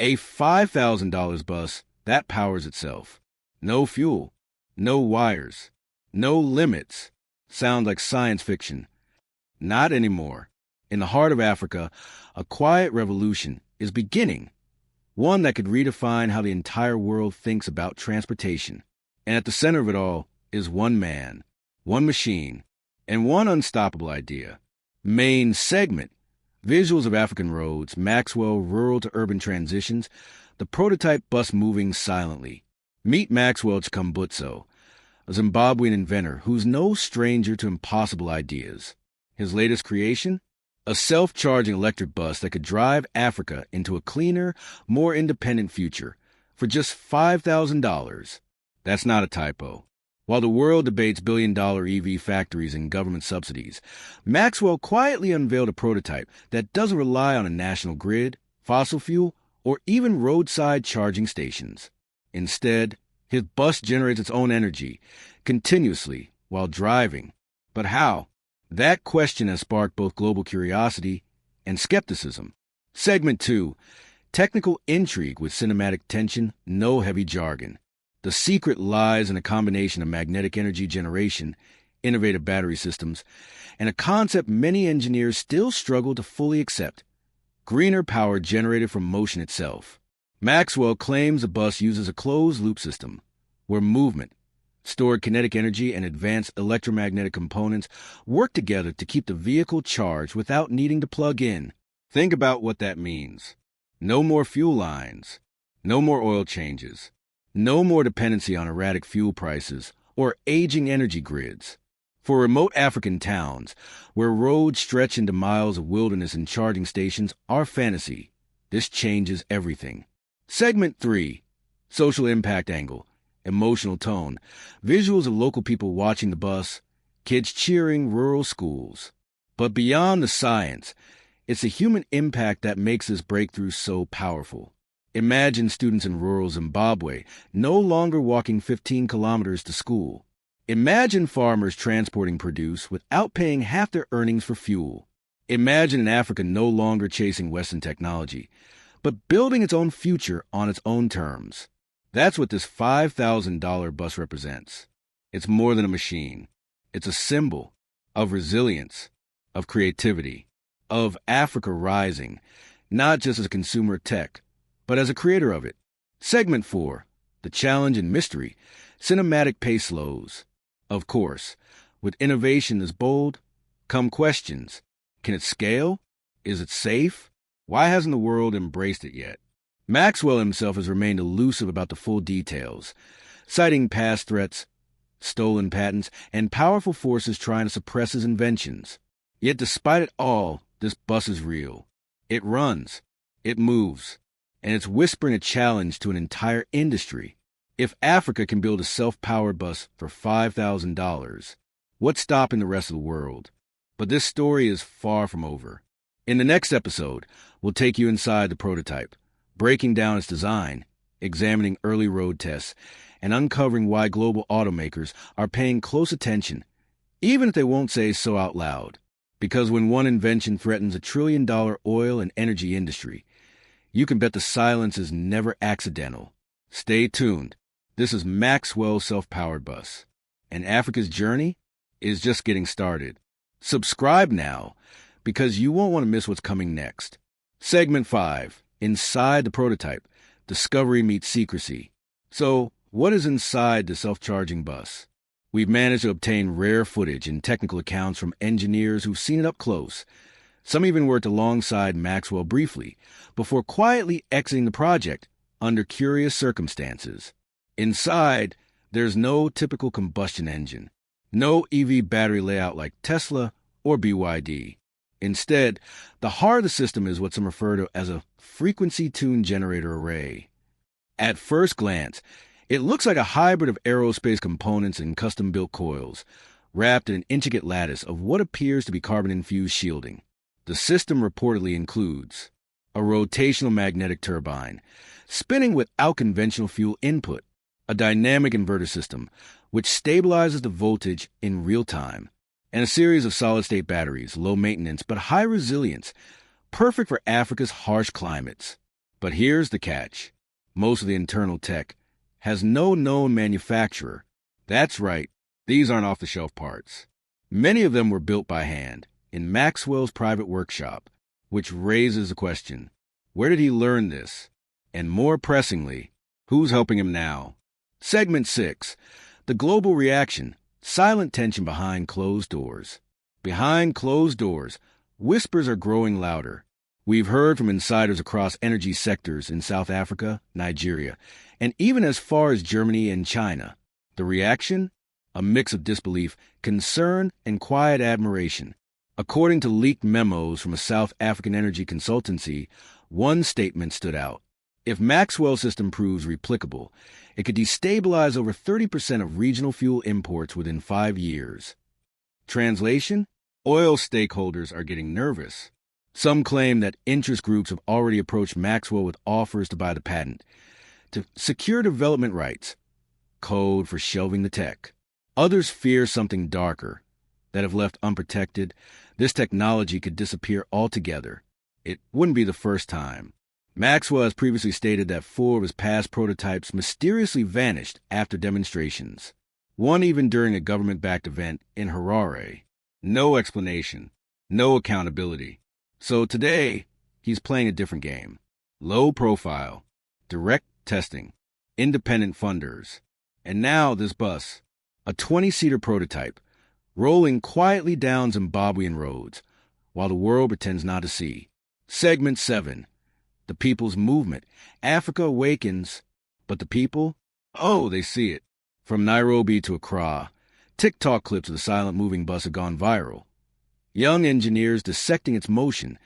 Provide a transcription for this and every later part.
A $5,000 bus that powers itself. No fuel, no wires, no limits. Sounds like science fiction. Not anymore. In the heart of Africa, a quiet revolution is beginning, one that could redefine how the entire world thinks about transportation. And at the center of it all is one man, one machine, and one unstoppable idea. Main segment: visuals of African roads, Maxwell rural to urban transitions, the prototype bus moving silently. Meet Maxwell Chikumbutso, a Zimbabwean inventor who's no stranger to impossible ideas. His latest creation? A self-charging electric bus that could drive Africa into a cleaner, more independent future for just $5,000. That's not a typo. While the world debates billion-dollar EV factories and government subsidies, Maxwell quietly unveiled a prototype that doesn't rely on a national grid, fossil fuel, or even roadside charging stations. Instead, his bus generates its own energy continuously while driving. But how? That question has sparked both global curiosity and skepticism. Segment 2. Technical intrigue with cinematic tension, no heavy jargon. The secret lies in a combination of magnetic energy generation, innovative battery systems, and a concept many engineers still struggle to fully accept: greener power generated from motion itself. Maxwell claims the bus uses a closed-loop system, where movement, stored kinetic energy, and advanced electromagnetic components work together to keep the vehicle charged without needing to plug in. Think about what that means. No more fuel lines, no more oil changes, no more dependency on erratic fuel prices or aging energy grids. For remote African towns, where roads stretch into miles of wilderness and charging stations are fantasy, this changes everything. Segment 3. Social impact angle. Emotional tone, visuals of local people watching the bus, kids cheering rural schools. But beyond the science, it's the human impact that makes this breakthrough so powerful. Imagine students in rural Zimbabwe no longer walking 15 kilometers to school. Imagine farmers transporting produce without paying half their earnings for fuel. Imagine an Africa no longer chasing Western technology, but building its own future on its own terms. That's what this $5,000 bus represents. It's more than a machine. It's a symbol of resilience, of creativity, of Africa rising, not just as a consumer of tech, but as a creator of it. Segment 4. The challenge and mystery. Cinematic pace slows. Of course, with innovation as bold, come questions. Can it scale? Is it safe? Why hasn't the world embraced it yet? Maxwell himself has remained elusive about the full details, citing past threats, stolen patents, and powerful forces trying to suppress his inventions. Yet despite it all, this bus is real. It runs, it moves, and it's whispering a challenge to an entire industry. If Africa can build a self-powered bus for $5,000, what's stopping the rest of the world? But this story is far from over. In the next episode, we'll take you inside the prototype, breaking down its design, examining early road tests, and uncovering why global automakers are paying close attention, even if they won't say so out loud. Because when one invention threatens $1 trillion oil and energy industry, you can bet the silence is never accidental. Stay tuned. This is Maxwell's self-powered bus, and Africa's journey is just getting started. Subscribe now, because you won't want to miss what's coming next. Segment 5. Inside the prototype, discovery meets secrecy. So, what is inside the self-charging bus? We've managed to obtain rare footage and technical accounts from engineers who've seen it up close. Some even worked alongside Maxwell briefly, before quietly exiting the project under curious circumstances. Inside, there's no typical combustion engine, no EV battery layout like Tesla or BYD. Instead, the heart of the system is what some refer to as a frequency-tuned generator array. At first glance, it looks like a hybrid of aerospace components and custom-built coils, wrapped in an intricate lattice of what appears to be carbon-infused shielding. The system reportedly includes a rotational magnetic turbine, spinning without conventional fuel input, a dynamic inverter system, which stabilizes the voltage in real time, and a series of solid-state batteries, low maintenance but high resilience, perfect for Africa's harsh climates. But here's the catch. Most of the internal tech has no known manufacturer. That's right, these aren't off-the-shelf parts. Many of them were built by hand in Maxwell's private workshop, which raises the question, where did he learn this? And more pressingly, who's helping him now? Segment 6. The global reaction. Silent tension behind closed doors. Behind closed doors, whispers are growing louder. We've heard from insiders across energy sectors in South Africa, Nigeria, and even as far as Germany and China. The reaction? A mix of disbelief, concern, and quiet admiration. According to leaked memos from a South African energy consultancy, one statement stood out. If Maxwell's system proves replicable, it could destabilize over 30% of regional fuel imports within 5 years. Translation? Oil stakeholders are getting nervous. Some claim that interest groups have already approached Maxwell with offers to buy the patent, to secure development rights, code for shelving the tech. Others fear something darker, that if left unprotected, this technology could disappear altogether. It wouldn't be the first time. Maxwell has previously stated that 4 of his past prototypes mysteriously vanished after demonstrations, one even during a government-backed event in Harare. No explanation, no accountability. So today, he's playing a different game. Low profile, direct testing, independent funders. And now this bus, a 20-seater prototype, rolling quietly down Zimbabwean roads, while the world pretends not to see. Segment 7. The people's movement. Africa awakens, but the people? Oh, they see it. From Nairobi to Accra, TikTok clips of the silent moving bus have gone viral. Young engineers dissecting its motion,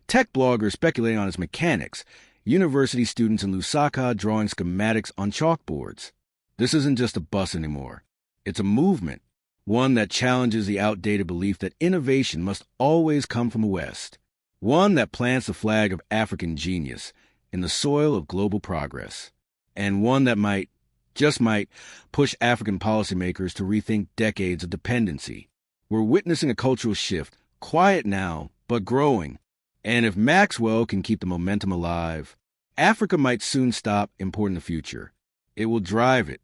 tech bloggers speculating on its mechanics, university students in Lusaka drawing schematics on chalkboards. This isn't just a bus anymore. It's a movement, one that challenges the outdated belief that innovation must always come from the West. One that plants the flag of African genius in the soil of global progress. And one that might, just might, push African policymakers to rethink decades of dependency. We're witnessing a cultural shift, quiet now, but growing. And if Maxwell can keep the momentum alive, Africa might soon stop importing the future. It will drive it.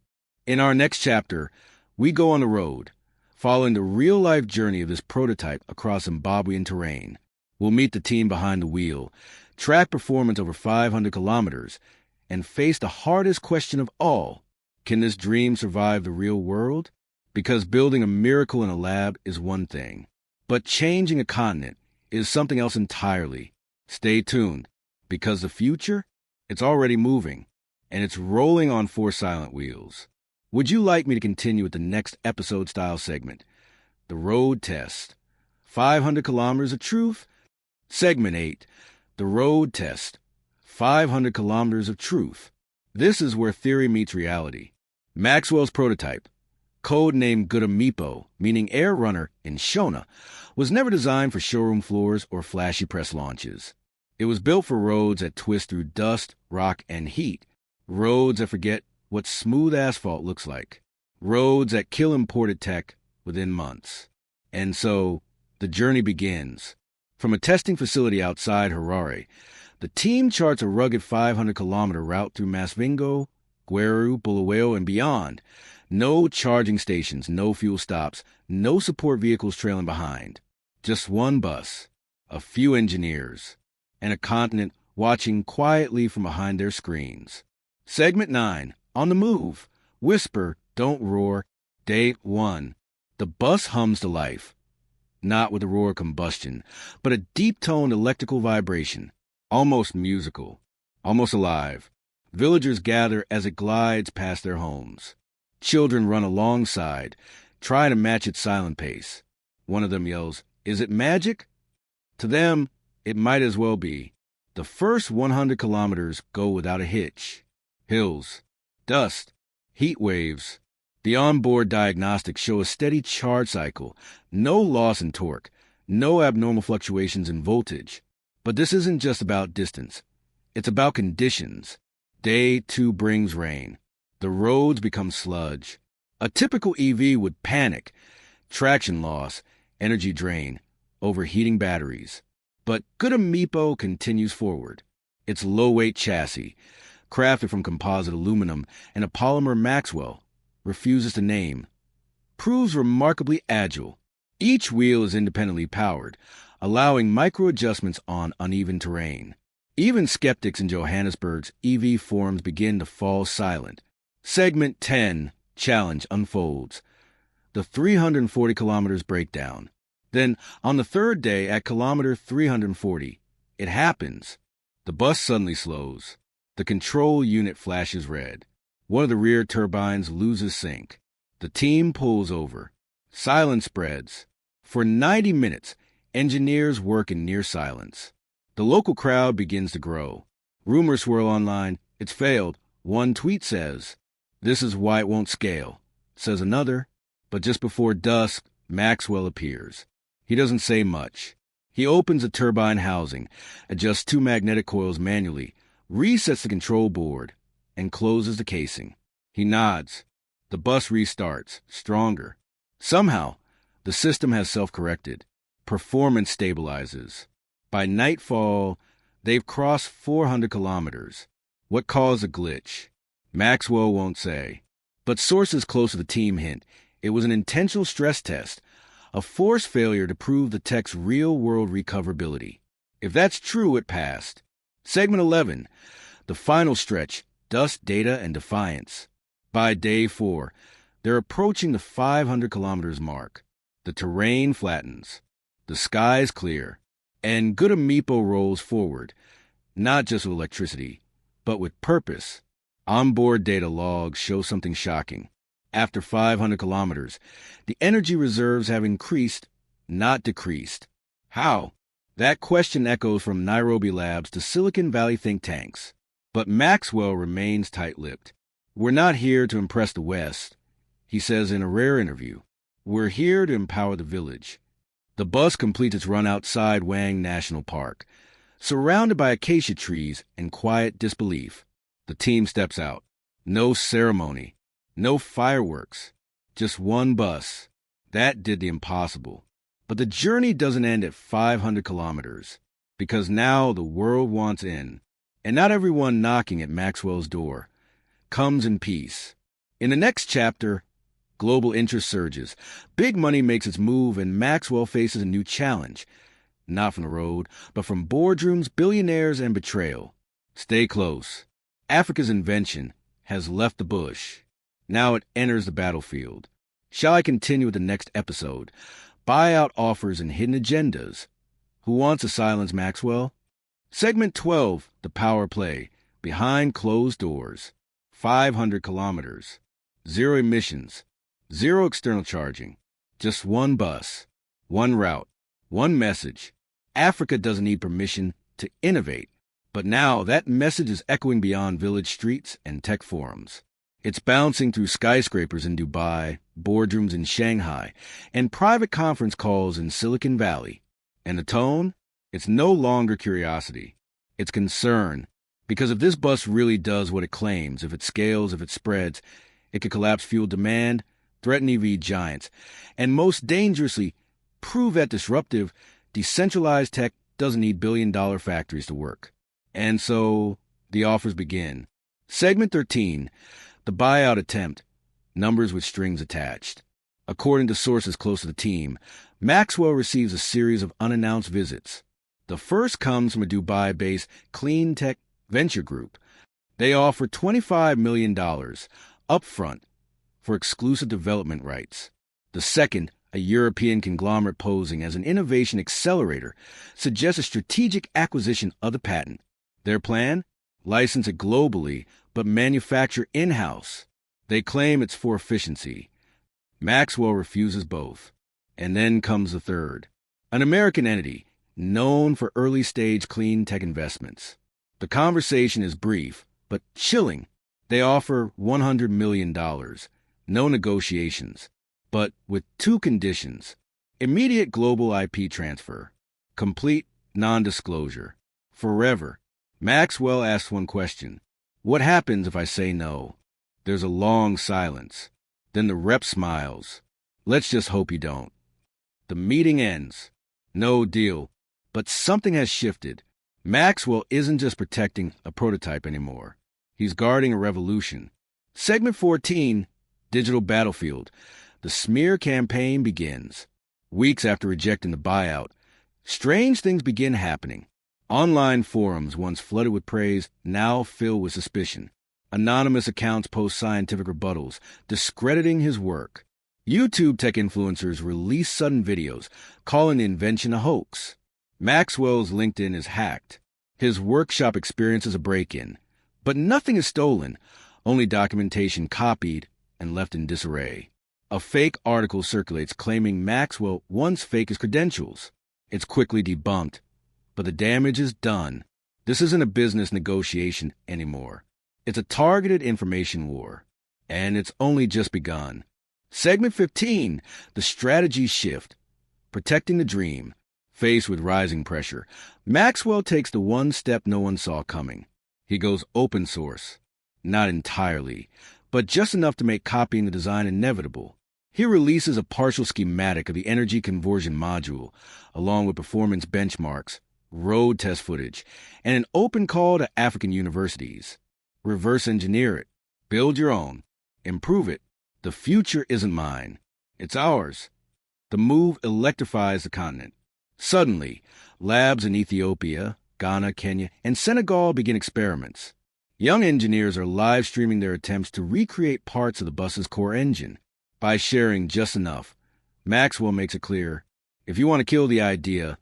In our next chapter, we go on the road, following the real-life journey of this prototype across Zimbabwean terrain. We'll meet the team behind the wheel, track performance over 500 kilometers, and face the hardest question of all. Can this dream survive the real world? Because building a miracle in a lab is one thing, but changing a continent is something else entirely. Stay tuned, because the future, it's already moving, and it's rolling on 4 silent wheels. Would you like me to continue with the next episode-style segment? The road test. 500 kilometers of truth? Segment 8. The road test. 500 kilometers of truth. This is where theory meets reality. Maxwell's prototype, code-named Gudamipo, meaning air runner in Shona, was never designed for showroom floors or flashy press launches. It was built for roads that twist through dust, rock, and heat. Roads that forget what smooth asphalt looks like. Roads that kill imported tech within months. And so, the journey begins. From a testing facility outside Harare, the team charts a rugged 500-kilometer route through Masvingo, Gweru, Bulawayo, and beyond. No charging stations, no fuel stops, no support vehicles trailing behind. Just one bus, a few engineers, and a continent watching quietly from behind their screens. Segment 9. On the move. Whisper, don't roar. Day 1. The bus hums to life. Not with a roar of combustion, but a deep-toned electrical vibration, almost musical, almost alive. Villagers gather as it glides past their homes. Children run alongside, trying to match its silent pace. One of them yells, "Is it magic?" To them, it might as well be. The first 100 kilometers go without a hitch. Hills, dust, heat waves. The onboard diagnostics show a steady charge cycle, no loss in torque, no abnormal fluctuations in voltage. But this isn't just about distance. It's about conditions. Day 2 brings rain. The roads become sludge. A typical EV would panic. Traction loss, energy drain, overheating batteries. But Gudamipo continues forward. It's low-weight chassis, crafted from composite aluminum and a polymer Maxwell refuses to name, proves remarkably agile. Each wheel is independently powered, allowing micro-adjustments on uneven terrain. Even skeptics in Johannesburg's EV forums begin to fall silent. Segment 10, Challenge, unfolds. The 340 kilometers breakdown. Then, on the third day, at kilometer 340, it happens. The bus suddenly slows. The control unit flashes red. One of the rear turbines loses sync. The team pulls over. Silence spreads. For 90 minutes, engineers work in near silence. The local crowd begins to grow. Rumors swirl online. It's failed. One tweet says, "This is why it won't scale," says another. But just before dusk, Maxwell appears. He doesn't say much. He opens the turbine housing, adjusts 2 magnetic coils manually, resets the control board, and closes the casing. He nods. The bus restarts, stronger. Somehow, the system has self-corrected. Performance stabilizes. By nightfall, they've crossed 400 kilometers. What caused the glitch? Maxwell won't say. But sources close to the team hint it was an intentional stress test, a forced failure to prove the tech's real-world recoverability. If that's true, it passed. Segment 11, the final stretch, dust, data, and defiance. By day 4, they're approaching the 500 kilometers mark. The terrain flattens. The sky's clear. And Good Amipo rolls forward, not just with electricity, but with purpose. Onboard data logs show something shocking. After 500 kilometers, the energy reserves have increased, not decreased. How? That question echoes from Nairobi labs to Silicon Valley think tanks. But Maxwell remains tight-lipped. "We're not here to impress the West," he says in a rare interview. "We're here to empower the village." The bus completes its run outside Wang National Park, surrounded by acacia trees and quiet disbelief. The team steps out. No ceremony, no fireworks, just one bus. That did the impossible. But the journey doesn't end at 500 kilometers, because now the world wants in. And not everyone knocking at Maxwell's door comes in peace. In the next chapter, global interest surges. Big money makes its move, and Maxwell faces a new challenge. Not from the road, but from boardrooms, billionaires, and betrayal. Stay close. Africa's invention has left the bush. Now it enters the battlefield. Shall I continue with the next episode? Buyout offers and hidden agendas. Who wants to silence Maxwell? Segment 12, the power play. Behind closed doors. 500 kilometers. Zero emissions. Zero external charging. Just one bus. One route. One message. Africa doesn't need permission to innovate. But now that message is echoing beyond village streets and tech forums. It's bouncing through skyscrapers in Dubai, boardrooms in Shanghai, and private conference calls in Silicon Valley. And the tone? It's no longer curiosity. It's concern. Because if this bus really does what it claims, if it scales, if it spreads, it could collapse fuel demand, threaten EV giants, and most dangerously, prove that disruptive, decentralized tech doesn't need billion-dollar factories to work. And so, the offers begin. Segment 13, the buyout attempt, numbers with strings attached. According to sources close to the team, Maxwell receives a series of unannounced visits. The first comes from a Dubai-based clean tech venture group. They offer $25 million upfront for exclusive development rights. The second, a European conglomerate posing as an innovation accelerator, suggests a strategic acquisition of the patent. Their plan? License it globally, but manufacture in-house. They claim it's for efficiency. Maxwell refuses both. And then comes the third, an American entity known for early-stage clean tech investments. The conversation is brief, but chilling. They offer $100 million. No negotiations, but with 2 conditions. Immediate global IP transfer. Complete non-disclosure. Forever. Maxwell asks one question. What happens if I say no? There's a long silence. Then the rep smiles. Let's just hope you don't. The meeting ends. No deal. But something has shifted. Maxwell isn't just protecting a prototype anymore. He's guarding a revolution. Segment 14, Digital Battlefield. The smear campaign begins. Weeks after rejecting the buyout, strange things begin happening. Online forums, once flooded with praise, now fill with suspicion. Anonymous accounts post scientific rebuttals, discrediting his work. YouTube tech influencers release sudden videos, calling the invention a hoax. Maxwell's LinkedIn is hacked. His workshop experiences a break-in. But nothing is stolen, only documentation copied and left in disarray. A fake article circulates claiming Maxwell once faked his credentials. It's quickly debunked, but the damage is done. This isn't a business negotiation anymore. It's a targeted information war, and it's only just begun. Segment 15, the strategy shift. Protecting the dream. Faced with rising pressure, Maxwell takes the one step no one saw coming. He goes open source. Not entirely, but just enough to make copying the design inevitable. He releases a partial schematic of the energy conversion module, along with performance benchmarks, road test footage, and an open call to African universities. Reverse engineer it. Build your own. Improve it. The future isn't mine. It's ours. The move electrifies the continent. Suddenly, labs in Ethiopia, Ghana, Kenya, and Senegal begin experiments. Young engineers are live streaming their attempts to recreate parts of the bus's core engine. By sharing just enough, Maxwell makes it clear, if you want to kill the idea,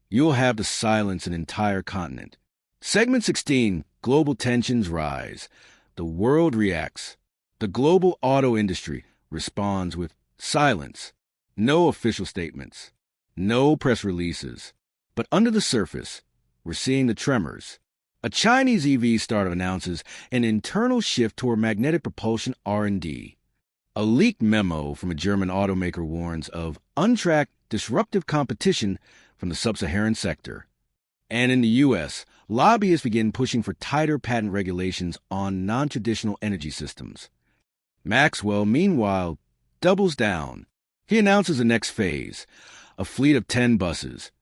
you'll have to silence an entire continent. Segment 16, Global Tensions Rise. The world reacts. The global auto industry responds with silence. No official statements. No press releases. But under the surface, we're seeing the tremors. A Chinese EV startup announces an internal shift toward magnetic propulsion R&D. A leaked memo from a German automaker warns of untracked, disruptive competition from the sub-Saharan sector. And in the U.S., lobbyists begin pushing for tighter patent regulations on non-traditional energy systems. Maxwell, meanwhile, doubles down. He announces the next phase, a fleet of 10 buses,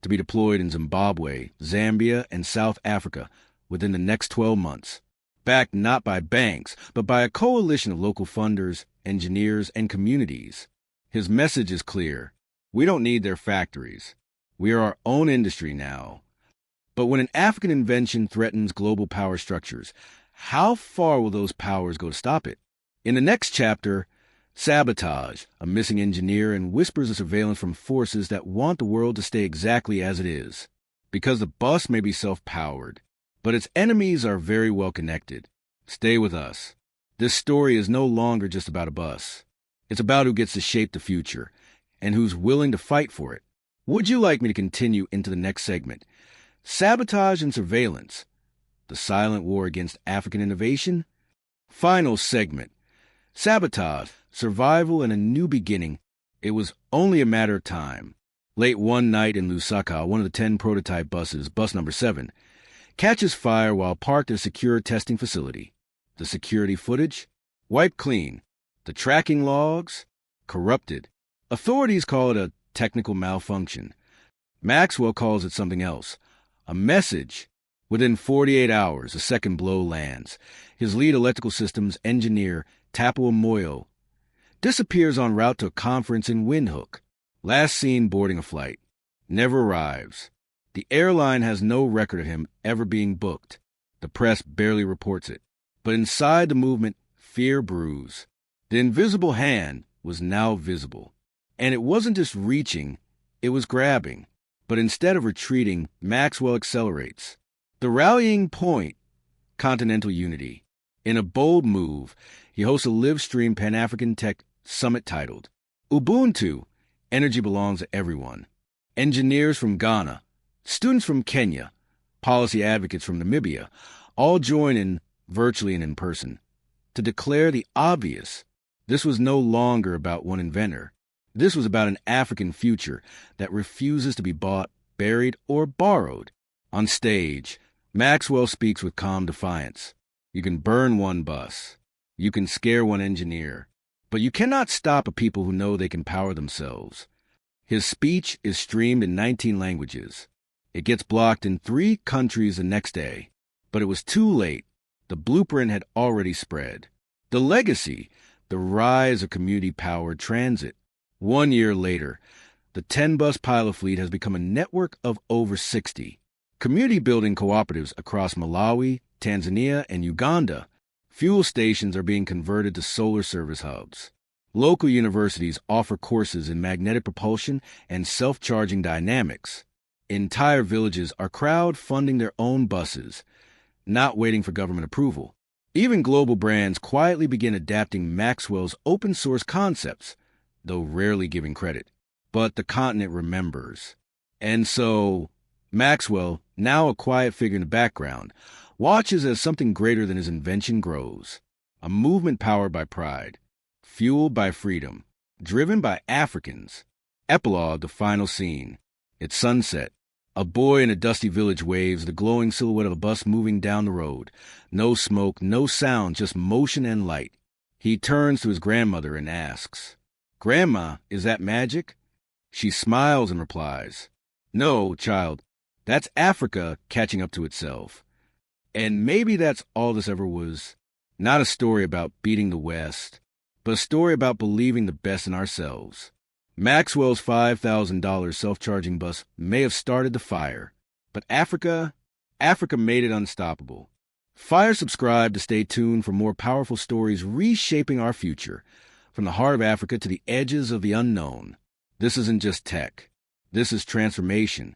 to be deployed in Zimbabwe, Zambia, and South Africa within the next 12 months. Backed not by banks, but by a coalition of local funders, engineers, and communities. His message is clear. We don't need their factories. We are our own industry now. But when an African invention threatens global power structures, how far will those powers go to stop it? In the next chapter, sabotage, a missing engineer, and whispers of surveillance from forces that want the world to stay exactly as it is. Because the bus may be self-powered, but its enemies are very well connected. Stay with us. This story is no longer just about a bus. It's about who gets to shape the future, and who's willing to fight for it. Would you like me to continue into the next segment? Sabotage and surveillance. The silent war against African innovation? Final segment. Sabotage, survival, and a new beginning. It was only a matter of time. Late one night in Lusaka, one of the 10 prototype buses, bus number 7, catches fire while parked at a secure testing facility. The security footage? Wiped clean. The tracking logs? Corrupted. Authorities call it a technical malfunction. Maxwell calls it something else. A message. Within 48 hours, a second blow lands. His lead electrical systems engineer, Tapo Moyo, disappears en route to a conference in Windhoek. Last seen boarding a flight. Never arrives. The airline has no record of him ever being booked. The press barely reports it. But inside the movement, fear brews. The invisible hand was now visible. And it wasn't just reaching, it was grabbing. But instead of retreating, Maxwell accelerates. The rallying point, continental unity. In a bold move, he hosts a live-stream Pan-African Tech Summit titled, Ubuntu, Energy Belongs to Everyone. Engineers from Ghana, students from Kenya, policy advocates from Namibia, all join in, virtually and in person, to declare the obvious. This was no longer about one inventor. This was about an African future that refuses to be bought, buried, or borrowed. On stage, Maxwell speaks with calm defiance. You can burn one bus. You can scare one engineer. But you cannot stop a people who know they can power themselves. His speech is streamed in 19 languages. It gets blocked in 3 countries the next day. But it was too late. The blueprint had already spread. The legacy, the rise of community-powered transit. 1 year later, the 10-bus pilot fleet has become a network of over 60. Community-building cooperatives across Malawi, Tanzania, and Uganda. Fuel stations are being converted to solar service hubs. Local universities offer courses in magnetic propulsion and self-charging dynamics. Entire villages are crowd-funding their own buses, not waiting for government approval. Even global brands quietly begin adapting Maxwell's open-source concepts, though rarely giving credit. But the continent remembers. And so, Maxwell, now a quiet figure in the background, watches as something greater than his invention grows. A movement powered by pride, fueled by freedom, driven by Africans. Epilogue, the final scene. It's sunset. A boy in a dusty village waves the glowing silhouette of a bus moving down the road. No smoke, no sound, just motion and light. He turns to his grandmother and asks, "Grandma, is that magic?" She smiles and replies, "No, child, that's Africa catching up to itself." And maybe that's all this ever was. Not a story about beating the West, but a story about believing the best in ourselves. Maxwell's $5,000 self-charging bus may have started the fire, but Africa made it unstoppable. Subscribe to stay tuned for more powerful stories reshaping our future, from the heart of Africa to the edges of the unknown. This isn't just tech. This is transformation.